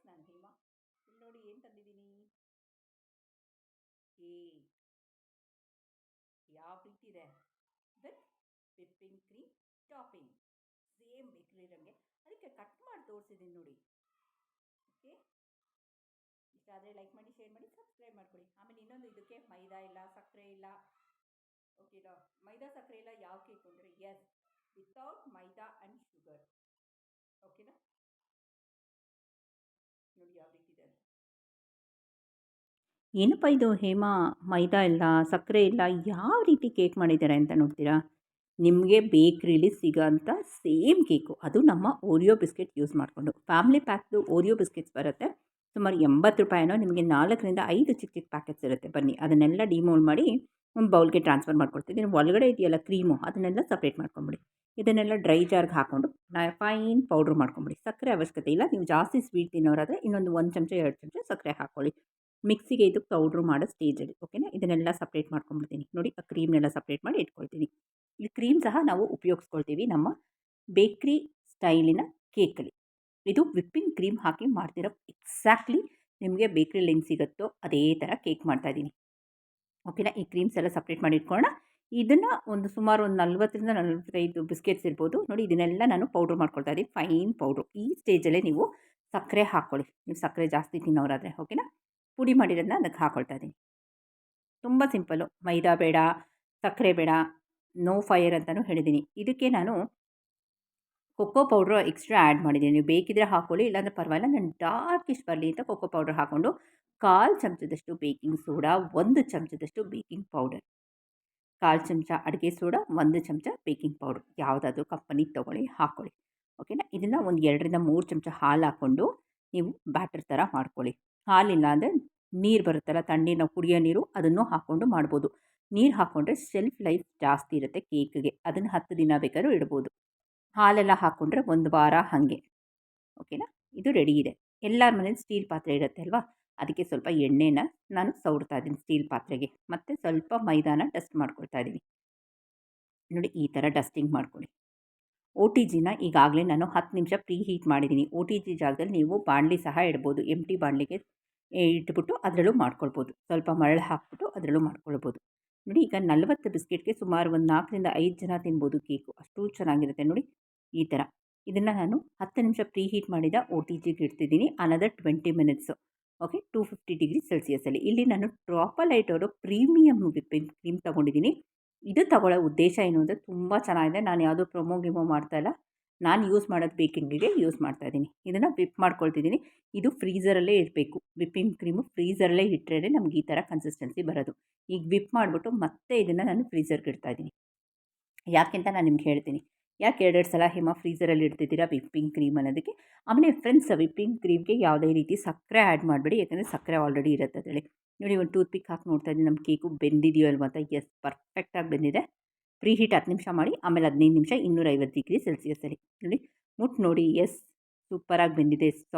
ನಾನು ಹೇಮಾ. ಇಲ್ಲಿ ನೋಡಿ ಏನು ತಂದಿದ್ದೀನಿ. ಕೇಕ್ ಯಾವ ರೀತಿ ಇದೆ with whipping cream topping. Same ಬೇಕ್ರಿ ರಂಗೆ ಅದಕ್ಕೆ ಕಟ್ ಮಾಡಿ ತೋರಿಸಿದ್ದೀನಿ ನೋಡಿ. ಓಕೆ, ಇಷ್ಟ ಆದರೆ ಲೈಕ್ ಮಾಡಿ, ಶೇರ್ ಮಾಡಿ, ಸಬ್ಸ್ಕ್ರೈಬ್ ಮಾಡ್ಕೊಳ್ಳಿ. ಆಮೇಲೆ ಇನ್ನೊಂದು, ಇದಕ್ಕೆ ಮೈದಾ ಇಲ್ಲ, ಸಕ್ಕರೆ ಇಲ್ಲ. ಓಕೆನಾ, ಮೈದಾ ಸಕ್ಕರೆ ಇಲ್ಲ. ಯಾವ ಕೇಕು ಅಂದರೆ yes, without maida and sugar. ಓಕೆನಾ, ನೋಡಿ ಯಾವ ರೀತಿ ಇದೆ ಅಂತ. ಏನಪ್ಪ ಇದು ಹೇಮಾ, ಮೈದಾ ಇಲ್ಲ, ಸಕ್ಕರೆ ಇಲ್ಲ, ಯಾವ ರೀತಿ ಕೇಕ್ ಮಾಡಿದ್ದಾರೆ ಅಂತ ನೋಡ್ತೀರಾ? ನಿಮಗೆ ಬೇಕ್ರಿಲಿ ಸಿಗೋಂಥ ಸೇಮ್ ಕೇಕು, ಅದು ನಮ್ಮ ಓರಿಯೋ ಬಿಸ್ಕೆಟ್ ಯೂಸ್ ಮಾಡಿಕೊಂಡು. ಫ್ಯಾಮಿಲಿ ಪ್ಯಾಕ್ದು ಓರಿಯೋ ಬಿಸ್ಕೆಟ್ಸ್ ಬರುತ್ತೆ, ಸುಮಾರು 80 ರೂಪಾಯಿನೋ. ನಿಮಗೆ 4ರಿಂದ 5 ಚಿಕ್ಕ ಚಿಕ್ಕ ಪ್ಯಾಕೆಟ್ಸ್ ಇರುತ್ತೆ. ಬನ್ನಿ, ಅದನ್ನೆಲ್ಲ ಡಿಮೋಲ್ಡ್ ಮಾಡಿ ಒಂದು ಬೌಲ್ಗೆ ಟ್ರಾನ್ಸ್ಫರ್ ಮಾಡ್ಕೊಡ್ತಿದ್ದೀನಿ. ಒಳಗಡೆ ಇದೆಯಲ್ಲ ಕ್ರೀಮು, ಅದನ್ನೆಲ್ಲ ಸಪ್ರೇಟ್ ಮಾಡ್ಕೊಂಬಿಡಿ. ಇದನ್ನೆಲ್ಲ ಡ್ರೈ ಜಾರ್ಗೆ ಹಾಕ್ಕೊಂಡು ಫೈನ್ ಪೌಡ್ರ್ ಮಾಡ್ಕೊಂಬಿಡಿ. ಸಕ್ಕರೆ ಅವಶ್ಯಕತೆ ಇಲ್ಲ, ನೀವು ಜಾಸ್ತಿ ಸ್ವೀಟ್ ತಿನ್ನೋರಾದರೆ ಇನ್ನೊಂದು 1 ಚಮಚ 2 ಚಮಚ ಸಕ್ಕರೆ ಹಾಕ್ಕೊಳ್ಳಿ. ಮಿಕ್ಸಿಗೆ ಇದು ಪೌಡ್ರು ಮಾಡೋ ಸ್ಟೇಜಲ್ಲಿ. ಓಕೆನಾ, ಇದನ್ನೆಲ್ಲ ಸಪ್ರೇಟ್ ಮಾಡ್ಕೊಂಡ್ಬಿಡ್ತೀನಿ. ನೋಡಿ, ಆ ಕ್ರೀಮ್ನೆಲ್ಲ ಸಪ್ರೇಟ್ ಮಾಡಿ ಇಟ್ಕೊಳ್ತೀನಿ. ಈ ಕ್ರೀಮ್ ಸಹ ನಾವು ಉಪಯೋಗಿಸ್ಕೊಳ್ತೀವಿ ನಮ್ಮ ಬೇಕ್ರಿ ಸ್ಟೈಲಿನ ಕೇಕಲ್ಲಿ. ಇದು ವಿಪ್ಪಿಂಗ್ ಕ್ರೀಮ್ ಹಾಕಿ ಮಾಡ್ತಿರೋ ಎಕ್ಸಾಕ್ಟ್ಲಿ ನಿಮಗೆ ಬೇಕ್ರಿಲಿ ಹೆಂಗೆ ಸಿಗುತ್ತೋ ಅದೇ ಥರ ಕೇಕ್ ಮಾಡ್ತಾಯಿದ್ದೀನಿ. ಓಕೆನಾ, ಈ ಕ್ರೀಮ್ಸ್ ಎಲ್ಲ ಸಪ್ರೇಟ್ ಮಾಡಿ ಇಟ್ಕೊಳ್ಳೋಣ. ಇದನ್ನು ಒಂದು ಸುಮಾರು ಒಂದು 40ರಿಂದ 45 ಬಿಸ್ಕೆಟ್ಸ್ ಇರ್ಬೋದು. ನೋಡಿ, ಇದನ್ನೆಲ್ಲ ನಾನು ಪೌಡ್ರ್ ಮಾಡ್ಕೊಳ್ತಾ ಇದ್ದೀನಿ, ಫೈನ್ ಪೌಡ್ರು. ಈ ಸ್ಟೇಜಲ್ಲೇ ನೀವು ಸಕ್ಕರೆ ಹಾಕ್ಕೊಳ್ಳಿ, ನೀವು ಸಕ್ಕರೆ ಜಾಸ್ತಿ ತಿನ್ನೋರಾದರೆ. ಓಕೆನಾ, ಪುಡಿ ಮಾಡಿರೋದನ್ನ ಅದಕ್ಕೆ ಹಾಕ್ಕೊಳ್ತಾ ಇದ್ದೀನಿ. ತುಂಬ ಸಿಂಪಲ್ಲು, ಮೈದಾ ಬೇಡ, ಸಕ್ಕರೆ ಬೇಡ, ನೋ ಫೈರ್ ಅಂತಲೂ ಹೇಳಿದ್ದೀನಿ. ಇದಕ್ಕೆ ನಾನು ಕೊಕ್ಕೋ ಪೌಡ್ರು ಎಕ್ಸ್ಟ್ರಾ ಆ್ಯಡ್ ಮಾಡಿದ್ದೀನಿ. ನೀವು ಬೇಕಿದ್ರೆ ಹಾಕ್ಕೊಳ್ಳಿ, ಇಲ್ಲಾಂದರೆ ಪರವಾಗಿಲ್ಲ. ನಾನು ಡಾರ್ಕಿಶ್ ಬರಲಿ ಅಂತ ಕೊಕ್ಕೋ ಪೌಡ್ರ್ ಹಾಕ್ಕೊಂಡು 1/4 ಚಮಚದಷ್ಟು ಬೇಕಿಂಗ್ ಸೋಡಾ, 1 ಚಮಚದಷ್ಟು ಬೇಕಿಂಗ್ ಪೌಡರ್, 1/4 ಚಮಚ ಅಡುಗೆ ಸೋಡಾ, 1 ಚಮಚ ಬೇಕಿಂಗ್ ಪೌಡ್ರ್, ಯಾವುದಾದ್ರೂ ಕಂಪನಿಗೆ ತೊಗೊಳ್ಳಿ, ಹಾಕ್ಕೊಳ್ಳಿ. ಓಕೆನಾ, ಇದನ್ನು ಒಂದು 2ರಿಂದ 3 ಚಮಚ ಹಾಲು ಹಾಕ್ಕೊಂಡು ನೀವು ಬ್ಯಾಟರ್ ಥರ ಮಾಡ್ಕೊಳ್ಳಿ. ಹಾಲಿಲ್ಲ ಅಂದರೆ ನೀರು ಬರುತ್ತಲ್ಲ, ತಣ್ಣೀರು, ನಾವು ಕುಡಿಯೋ ನೀರು, ಅದನ್ನು ಹಾಕ್ಕೊಂಡು ಮಾಡ್ಬೋದು. ನೀರು ಹಾಕ್ಕೊಂಡ್ರೆ ಶೆಲ್ಫ್ ಲೈಫ್ ಜಾಸ್ತಿ ಇರುತ್ತೆ ಕೇಕ್ಗೆ, ಅದನ್ನು 10 ದಿನ ಬೇಕಾದ್ರೂ ಇಡ್ಬೋದು. ಹಾಲೆಲ್ಲ ಹಾಕ್ಕೊಂಡ್ರೆ 1 ವಾರ ಹಾಗೆ. ಓಕೆನಾ, ಇದು ರೆಡಿ ಇದೆ. ಎಲ್ಲರ ಮನೇಲಿ ಸ್ಟೀಲ್ ಪಾತ್ರೆ ಇರುತ್ತೆ ಅಲ್ವಾ, ಅದಕ್ಕೆ ಸ್ವಲ್ಪ ಎಣ್ಣೆನ ನಾನು ಸವರ್ತಾ ಇದ್ದೀನಿ ಸ್ಟೀಲ್ ಪಾತ್ರೆಗೆ, ಮತ್ತು ಸ್ವಲ್ಪ ಮೈದಾನ ಡಸ್ಟ್ ಮಾಡ್ಕೊಳ್ತಾ ಇದ್ದೀನಿ. ನೋಡಿ, ಈ ಥರ ಡಸ್ಟಿಂಗ್ ಮಾಡ್ಕೊಳ್ಳಿ. OTGನ ಈಗಾಗಲೇ ನಾನು 10 ನಿಮಿಷ ಪ್ರೀ ಹೀಟ್ ಮಾಡಿದ್ದೀನಿ. OTG ಜಾಗದಲ್ಲಿ ನೀವು ಬಾಣಲಿ ಸಹ ಇಡ್ಬೋದು. ಎಂಟಿ ಬಾಣಲಿಗೆ ಇಟ್ಬಿಟ್ಟು ಅದರಲ್ಲೂ ಮಾಡ್ಕೊಳ್ಬೋದು. ಸ್ವಲ್ಪ ಮರಳು ಹಾಕ್ಬಿಟ್ಟು ಅದರಲ್ಲೂ ಮಾಡ್ಕೊಳ್ಬೋದು. ನೋಡಿ, ಈಗ 40 ಬಿಸ್ಕೆಟ್ಗೆ ಸುಮಾರು ಒಂದು 4ರಿಂದ 5 ಜನ ತಿನ್ಬೋದು ಕೇಕು, ಅಷ್ಟು ಚೆನ್ನಾಗಿರುತ್ತೆ. ನೋಡಿ, ಈ ಥರ. ಇದನ್ನು ನಾನು 10 ನಿಮಿಷ ಪ್ರೀ ಹೀಟ್ ಮಾಡಿದ OTGಗೆ ಇಡ್ತಿದ್ದೀನಿ. Another 20 minutes. ಓಕೆ, 250 ಡಿಗ್ರಿ ಸೆಲ್ಸಿಯಸಲ್ಲಿ. ಇಲ್ಲಿ ನಾನು ಟ್ರಾಪಲೈಟ್ ಅವರು ಪ್ರೀಮಿಯಮ್ ವಿಪ್ಪಿಂಗ್ ಕ್ರೀಮ್ ತೊಗೊಂಡಿದ್ದೀನಿ. ಇದು ತಗೊಳ್ಳೋ ಉದ್ದೇಶ ಏನು ಅಂದರೆ, ತುಂಬ ಚೆನ್ನಾಗಿದೆ. ನಾನು ಯಾವುದೋ ಪ್ರೊಮೋ ಗಿಮೋ ಮಾಡ್ತಾಯಿಲ್ಲ, ನಾನು ಯೂಸ್ ಮಾಡೋದು ಬೇಕಿಂಗಿಗೆ ಯೂಸ್ ಮಾಡ್ತಾಯಿದ್ದೀನಿ. ಇದನ್ನು ವಿಪ್ ಮಾಡ್ಕೊಳ್ತಿದ್ದೀನಿ. ಇದು ಫ್ರೀಝರಲ್ಲೇ ಇರಬೇಕು. ವಿಪ್ಪಿಂಗ್ ಕ್ರೀಮು ಫ್ರೀಝರಲ್ಲೇ ಇಟ್ಟರೆ ನಮ್ಗೆ ಈ ಥರ ಕನ್ಸಿಸ್ಟೆನ್ಸಿ ಬರೋದು. ಈಗ ವಿಪ್ ಮಾಡಿಬಿಟ್ಟು ಮತ್ತೆ ಇದನ್ನು ನಾನು ಫ್ರೀಝರ್ಗೆ ಇಡ್ತಾಯಿದ್ದೀನಿ. ಯಾಕೆಂತ ನಾನು ನಿಮ್ಗೆ ಹೇಳ್ತೀನಿ. ಯಾಕೆ 2 ಸಲ ಫ್ರೀಝರಲ್ಲಿ ಇಡ್ತಿದ್ದೀರಾ ವಿಪ್ಪಿಂಗ್ ಕ್ರೀಮ್ ಅನ್ನೋದಕ್ಕೆ. ಆಮೇಲೆ ಫ್ರೆಂಡ್ಸ್, ವಿಪ್ಪಿಂಗ್ ಕ್ರೀಮ್ಗೆ ಯಾವುದೇ ರೀತಿ ಸಕ್ಕರೆ ಆ್ಯಡ್ ಮಾಡಬೇಡಿ, ಯಾಕಂದರೆ ಸಕ್ಕರೆ ಆಲ್ರೆಡಿ ಇರುತ್ತೆ ಅದರಲ್ಲಿ. ನೋಡಿ, ಒಂದು ಟೂತ್ ಪಿಕ್ ಹಾಕಿ ನೋಡ್ತಾ ಇದ್ದೀನಿ ನಮ್ಮ ಕೇಕು ಬೆಂದಿದೆಯೋ ಅಲ್ವಾ ಅಂತ. ಎಸ್, ಪರ್ಫೆಕ್ಟಾಗಿ ಬೆಂದಿದೆ. ಪ್ರೀ ಹೀಟ್ 10 ನಿಮಿಷ ಮಾಡಿ, ಆಮೇಲೆ 15 ನಿಮಿಷ 250 ಡಿಗ್ರಿ ಸೆಲ್ಸಿಯಸಲ್ಲಿ. ನೋಡಿ, ಮುಟ್ಟು ನೋಡಿ. ಎಸ್, ಸೂಪರಾಗಿ ಬೆಂದಿದೆ,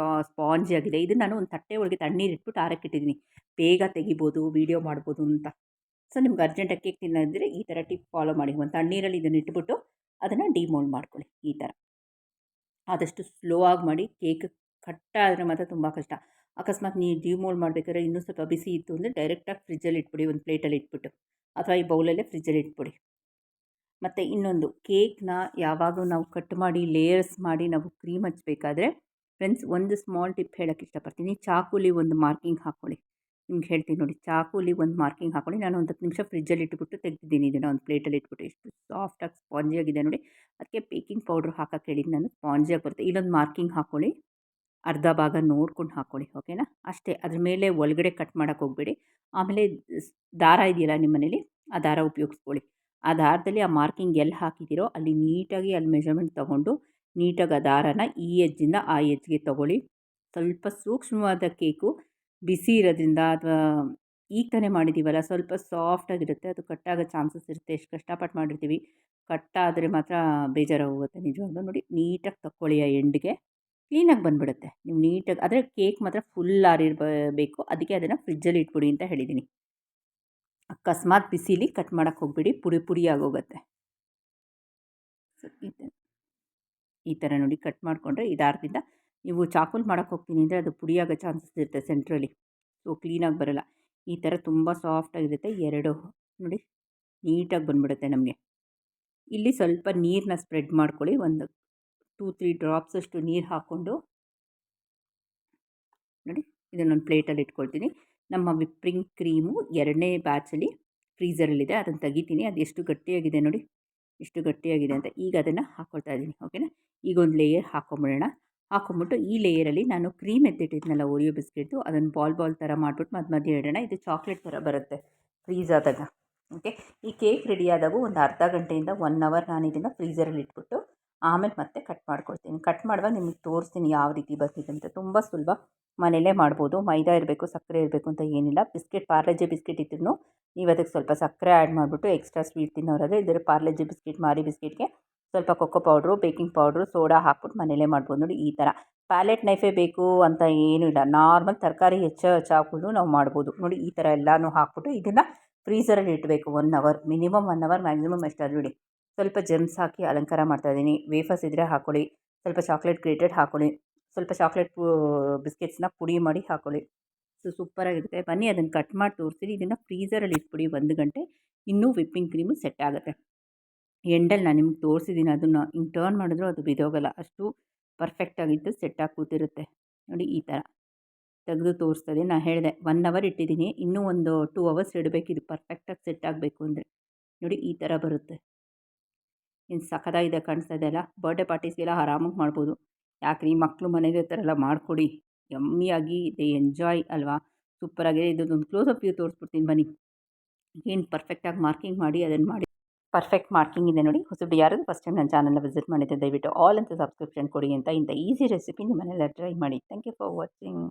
ಸ್ಪಾಂಜಿ ಆಗಿದೆ. ಇದು ನಾನು ಒಂದು ತಟ್ಟೆ ಒಳಗೆ ತಣ್ಣೀರು ಇಟ್ಬಿಟ್ಟು ಆರಕ್ಕಿಟ್ಟಿದ್ದೀನಿ, ಬೇಗ ತೆಗಿಬೋದು, ವೀಡಿಯೋ ಮಾಡ್ಬೋದು ಅಂತ. ಸೊ ನಿಮ್ಗೆ ಅರ್ಜೆಂಟಾಗಿ ಕೇಕ್ ತಿನ್ನೋದಿದ್ರೆ ಈ ಥರ ಟಿಪ್ ಫಾಲೋ ಮಾಡಿ. ಒಂದು ತಣ್ಣೀರಲ್ಲಿ ಇದನ್ನು ಇಟ್ಬಿಟ್ಟು ಅದನ್ನು ಡಿಮೋಲ್ಡ್ ಮಾಡ್ಕೊಳ್ಳಿ. ಈ ಥರ ಆದಷ್ಟು ಸ್ಲೋ ಆಗಿ ಮಾಡಿ. ಕೇಕ್ ಕಟ್ಟಾದರೆ ಮಾತ್ರ ತುಂಬ ಕಷ್ಟ. ಅಕಸ್ಮಾತ್ ನೀವು ಡಿಮೋಲ್ಡ್ ಮಾಡಬೇಕಾದ್ರೆ ಇನ್ನೂ ಸ್ವಲ್ಪ ಬಿಸಿ ಇತ್ತು ಅಂದರೆ ಡೈರೆಕ್ಟಾಗಿ ಫ್ರಿಜ್ಜಲ್ಲಿ ಇಟ್ಬಿಡಿ, ಒಂದು ಪ್ಲೇಟಲ್ಲಿ ಇಟ್ಬಿಟ್ಟು, ಅಥವಾ ಈ ಬೌಲಲ್ಲೇ ಫ್ರಿಜ್ಜಲ್ಲಿ ಇಟ್ಬಿಡಿ. ಮತ್ತು ಇನ್ನೊಂದು, ಕೇಕ್ನ ಯಾವಾಗಲೂ ನಾವು ಕಟ್ ಮಾಡಿ ಲೇಯರ್ಸ್ ಮಾಡಿ ನಾವು ಕ್ರೀಮ್ ಹಚ್ಚಬೇಕಾದ್ರೆ ಫ್ರೆಂಡ್ಸ್, ಒಂದು ಸ್ಮಾಲ್ ಟಿಪ್ ಹೇಳೋಕ್ಕೆ ಇಷ್ಟಪಡ್ತೀನಿ. ಚಾಕುಲಿ ಒಂದು ಮಾರ್ಕಿಂಗ್ ಹಾಕ್ಕೊಳ್ಳಿ. ನಿಮ್ಗೆ ಹೇಳ್ತೀನಿ ನೋಡಿ, ಚಾಕುಲಿ ಒಂದು ಮಾರ್ಕಿಂಗ್ ಹಾಕ್ಕೊಳ್ಳಿ. ನಾನು ಒಂದು 10 ನಿಮಿಷ ಫ್ರಿಜ್ಜಲ್ಲಿ ಇಟ್ಬಿಟ್ಟು ತೆಗೆದಿದ್ದೀನಿ. ಇದನ್ನು ಒಂದು ಪ್ಲೇಟಲ್ಲಿ ಇಟ್ಬಿಟ್ಟು ಎಷ್ಟು ಸಾಫ್ಟಾಗಿ ಸ್ಪಾಂಜಿಯಾಗಿದೆ ನೋಡಿ. ಅದಕ್ಕೆ ಬೇಕಿಂಗ್ ಪೌಡ್ರ್ ಹಾಕೋಕ್ಕೆ ಹೇಳಿದ್ದು ನಾನು, ಸ್ಪಾಂಜಿಯಾಗಿ ಬರುತ್ತೆ. ಇಲ್ಲೊಂದು ಮಾರ್ಕಿಂಗ್ ಹಾಕ್ಕೊಳ್ಳಿ, ಅರ್ಧ ಭಾಗ ನೋಡ್ಕೊಂಡು ಹಾಕ್ಕೊಳ್ಳಿ. ಓಕೆನಾ, ಅಷ್ಟೇ. ಅದ್ರ ಮೇಲೆ ಒಳಗಡೆ ಕಟ್ ಮಾಡೋಕ್ಕೆ ಹೋಗಬೇಡಿ. ಆಮೇಲೆ ದಾರ ಇದೆಯಲ್ಲ ನಿಮ್ಮ ಮನೇಲಿ, ಆ ದಾರ ಉಪಯೋಗಿಸ್ಕೊಳ್ಳಿ. ಆ ದಾರದಲ್ಲಿ ಆ ಮಾರ್ಕಿಂಗ್ ಎಲ್ಲಿ ಹಾಕಿದ್ದೀರೋ ಅಲ್ಲಿ ನೀಟಾಗಿ ಅಲ್ಲಿ ಮೆಜರ್ಮೆಂಟ್ ತೊಗೊಂಡು ನೀಟಾಗಿ ಆ ದಾರನ ಈ ಎಜ್ಜಿಂದ ಆ ಎಜ್ಜಿಗೆ ತೊಗೊಳ್ಳಿ. ಸ್ವಲ್ಪ ಸೂಕ್ಷ್ಮವಾದ ಕೇಕು, ಬಿಸಿ ಇರೋದ್ರಿಂದ ಅಥವಾ ಈಗ ತಾನೇ ಮಾಡಿದ್ದೀವಲ್ಲ, ಸ್ವಲ್ಪ ಸಾಫ್ಟಾಗಿರುತ್ತೆ. ಅದು ಕಟ್ಟಾಗೋ ಚಾನ್ಸಸ್ ಇರುತ್ತೆ. ಎಷ್ಟು ಕಷ್ಟಪಟ್ಟು ಮಾಡಿರ್ತೀವಿ, ಕಟ್ಟಾದರೆ ಮಾತ್ರ ಬೇಜಾರಾಗೋಗುತ್ತೆ ನಿಜವಾಗ್ಲೂ. ನೋಡಿ, ನೀಟಾಗಿ ತಕ್ಕೊಳ್ಳಿ ಆ ಎಂಡ್ಗೆ, ಕ್ಲೀನಾಗಿ ಬಂದುಬಿಡುತ್ತೆ. ನೀವು ನೀಟಾಗಿ, ಆದರೆ ಕೇಕ್ ಮಾತ್ರ ಫುಲ್ ಆರಿರಬೇಕು. ಅದಕ್ಕೆ ಅದನ್ನು ಫ್ರಿಜ್ಜಲ್ಲಿ ಇಟ್ಬಿಡಿ ಅಂತ ಹೇಳಿದ್ದೀನಿ. ಅಕಸ್ಮಾತ್ ಬಿಸಿಲಿ ಕಟ್ ಮಾಡೋಕ್ಕೆ ಹೋಗಬೇಡಿ, ಪುಡಿ ಪುಡಿ ಆಗೋಗುತ್ತೆ. ಸೊ ಈ ಥರ ನೋಡಿ ಕಟ್ ಮಾಡಿಕೊಂಡ್ರೆ ಇದಾರ್ದಿಂದ ನೀವು ಚಾಕುಲ್ ಮಾಡೋಕ್ಕೆ ಹೋಗ್ತೀನಿ ಅಂದರೆ ಅದು ಪುಡಿ ಆಗೋ ಚಾನ್ಸಸ್ ಇರುತ್ತೆ ಸೆಂಟ್ರಲ್ಲಿ. ಸೊ ಕ್ಲೀನಾಗಿ ಬರೋಲ್ಲ. ಈ ಥರ ತುಂಬ ಸಾಫ್ಟಾಗಿರುತ್ತೆ. ಎರಡು ನೋಡಿ ನೀಟಾಗಿ ಬಂದುಬಿಡುತ್ತೆ ನಮಗೆ. ಇಲ್ಲಿ ಸ್ವಲ್ಪ ನೀರನ್ನ ಸ್ಪ್ರೆಡ್ ಮಾಡ್ಕೊಳ್ಳಿ. ಒಂದು 2-3 ಡ್ರಾಪ್ಸಷ್ಟು ನೀರು ಹಾಕ್ಕೊಂಡು ನೋಡಿ ಇದನ್ನೊಂದು ಪ್ಲೇಟಲ್ಲಿ ಇಟ್ಕೊಳ್ತೀನಿ. ನಮ್ಮ ವಿಪ್ಪಿಂಗ್ ಕ್ರೀಮು 2ನೇ ಬ್ಯಾಚಲ್ಲಿ ಫ್ರೀಝರಲ್ಲಿದೆ. ಅದನ್ನು ತೆಗಿತೀನಿ. ಅದು ಎಷ್ಟು ಗಟ್ಟಿಯಾಗಿದೆ ನೋಡಿ, ಎಷ್ಟು ಗಟ್ಟಿಯಾಗಿದೆ ಅಂತ. ಈಗ ಅದನ್ನು ಹಾಕ್ಕೊಳ್ತಾ ಇದ್ದೀನಿ. ಓಕೆನಾ. ಈಗ ಒಂದು ಲೇಯರ್ ಹಾಕ್ಕೊಂಬಿಡೋಣ. ಹಾಕ್ಕೊಂಬಿಟ್ಟು ಈ ಲೇಯರಲ್ಲಿ ನಾನು ಕ್ರೀಮ್ ಎತ್ತಿಟ್ಟಿದ್ನಲ್ಲ ಓರಿಯೋ ಬಿಸ್ಕೆಟ್ದು, ಅದನ್ನು ಬಾಲ್ ಥರ ಮಾಡಿಬಿಟ್ಟು ಮಧ್ಯೆ ಇಡೋಣ. ಇದು ಚಾಕ್ಲೇಟ್ ಥರ ಬರುತ್ತೆ ಫ್ರೀಝ್ ಆದಾಗ. ಓಕೆ. ಈ ಕೇಕ್ ರೆಡಿ ಆದಾಗೂ ಒಂದು ಅರ್ಧ ಗಂಟೆಯಿಂದ 1 ಅವರ್ ನಾನು ಇದನ್ನು ಫ್ರೀಝರಲ್ಲಿ ಇಟ್ಬಿಟ್ಟು ಆಮೇಲೆ ಮತ್ತೆ ಕಟ್ ಮಾಡ್ಕೊಳ್ತೀನಿ. ಕಟ್ ಮಾಡುವಾಗ ನಿಮಗೆ ತೋರಿಸ್ತೀನಿ ಯಾವ ರೀತಿ ಬರ್ತಿದೆ ಅಂತ. ತುಂಬ ಸುಲಭ, ಮನೇಲೇ ಮಾಡ್ಬೋದು. ಮೈದಾ ಇರಬೇಕು, ಸಕ್ಕರೆ ಇರಬೇಕು ಅಂತ ಏನಿಲ್ಲ. ಪಾರ್ಲೆ-ಜಿ ಬಿಸ್ಕೆಟ್ ಇದ್ರೂ ನೀವು ಅದಕ್ಕೆ ಸ್ವಲ್ಪ ಸಕ್ಕರೆ ಆ್ಯಡ್ ಮಾಡಿಬಿಟ್ಟು ಎಕ್ಸ್ಟ್ರಾ ಸ್ವೀಟ್ ತಿನ್ನೋರಾದರೆ ಇದರ ಪಾರ್ಲೆ-ಜಿ ಬಿಸ್ಕೆಟ್, ಮಾರಿ ಬಿಸ್ಕೆಟ್ಗೆ ಸ್ವಲ್ಪ cocoa powder, baking powder, soda ಹಾಕ್ಬಿಟ್ಟು ಮನೇಲೇ ಮಾಡ್ಬೋದು. ನೋಡಿ ಈ ಥರ. ಪ್ಯಾಲೆಟ್ ನೈಫೇ ಬೇಕು ಅಂತ ಏನೂ ಇಲ್ಲ. ನಾರ್ಮಲ್ ತರಕಾರಿ ಹೆಚ್ಚೋ ಚಾಕುನು ನಾವು ಮಾಡ್ಬೋದು. ನೋಡಿ ಈ ಥರ ಎಲ್ಲನೂ ಹಾಕ್ಬಿಟ್ಟು ಇದನ್ನು ಫ್ರೀಝರಲ್ಲಿ ಇಡಬೇಕು 1 ಅವರ್. ಮಿನಿಮಮ್ 1 ಅವರ್, ಮ್ಯಾಕ್ಸಿಮಮ್ ಎಷ್ಟಾದರೂ ಇಡಿ. ಸ್ವಲ್ಪ ಜೆಮ್ಸ್ ಹಾಕಿ ಅಲಂಕಾರ ಮಾಡ್ತಾಯಿದ್ದೀನಿ. ವೇಫರ್ಸ್ ಇದ್ದರೆ ಹಾಕ್ಕೊಳ್ಳಿ. ಸ್ವಲ್ಪ ಚಾಕ್ಲೇಟ್ ಗ್ರೇಟೆಡ್ ಹಾಕ್ಕೊಳ್ಳಿ. ಸ್ವಲ್ಪ ಚಾಕ್ಲೇಟ್ ಬಿಸ್ಕೆಟ್ಸ್ನ ಪುಡಿ ಮಾಡಿ ಹಾಕ್ಕೊಳ್ಳಿ. ಸೊ ಸೂಪರಾಗಿರುತ್ತೆ. ಬನ್ನಿ ಅದನ್ನು ಕಟ್ ಮಾಡಿ ತೋರಿಸ್ತೀನಿ. ಇದನ್ನು ಫ್ರೀಝರಲ್ಲಿ ಇಟ್ಬಿಡಿ 1 ಗಂಟೆ. ಇನ್ನೂ ವಿಪ್ಪಿಂಗ್ ಕ್ರೀಮು ಸೆಟ್ ಆಗುತ್ತೆ. ಎಂಡಲ್ಲಿ ನಾನು ನಿಮ್ಗೆ ತೋರಿಸಿದ್ದೀನಿ. ಅದನ್ನು ಹಿಂಗೆ ಟರ್ನ್ ಮಾಡಿದ್ರೂ ಅದು ಬಿದೋಗಲ್ಲ. ಅಷ್ಟು ಪರ್ಫೆಕ್ಟಾಗಿದ್ದು ಸೆಟ್ಟಾಗಿ ಕೂತಿರುತ್ತೆ. ನೋಡಿ ಈ ಥರ ತೆಗೆದು ತೋರಿಸ್ತಾ ಇದ್ದೀನಿ. ನಾನು ಹೇಳಿದೆ 1 ಅವರ್ ಇಟ್ಟಿದ್ದೀನಿ. ಇನ್ನೂ ಒಂದು 2 ಅವರ್ಸ್ ಇಡಬೇಕು ಇದು ಪರ್ಫೆಕ್ಟಾಗಿ ಸೆಟ್ ಆಗಬೇಕು ಅಂದರೆ. ನೋಡಿ ಈ ಥರ ಬರುತ್ತೆ. ಇನ್ನು ಸಖತ್ತಾಗಿದೆ ಕಾಣಿಸ್ತಾ ಇದೆಯಲ್ಲ. ಬರ್ಡೇ ಪಾರ್ಟೀಸ್ಗೆಲ್ಲ ಆರಾಮಾಗಿ ಮಾಡ್ಬೋದು. ಯಾಕ್ರಿ ಮಕ್ಕಳು ಮನೇಲಿ ಇರ್ತಾರಲ್ಲ, ಮಾಡಿಕೊಡಿ. ಯಮ್ಮಿಯಾಗಿ ದೇ ಎಂಜಾಯ್ ಅಲ್ವಾ. ಸೂಪರಾಗಿದೆ. ಇದೊಂದು ಕ್ಲೋಸಪ್ ವ್ಯೂ ತೋರಿಸ್ಬಿಡ್ತೀನಿ ಬನ್ನಿ. ಏನು ಪರ್ಫೆಕ್ಟಾಗಿ ಮಾರ್ಕಿಂಗ್ ಮಾಡಿ ಅದನ್ನು ಮಾಡಿ. ಪರ್ಫೆಕ್ಟ್ ಮಾರ್ಕಿಂಗ್ ಇದೆ ನೋಡಿ. ಹೊಸಬ್ರು ಯಾರಾದರೂ ಫಸ್ಟ್ ಟೈಮ್ ನನ್ನ ಚಾನಲ್ನ ವಿಸಿಟ್ ಮಾಡಿದ್ದೆ ದಯವಿಟ್ಟು ಆಲ್ ಅಂತ ಸಬ್ಸ್ಕ್ರಿಪ್ಷನ್ ಕೊಡಿ ಅಂತ. ಇಂಥ ಈಸಿ ರೆಸಿಪಿ ನಿಮ್ಮ ಮನೇಲಿ ಟ್ರೈ ಮಾಡಿ. Thank you for watching.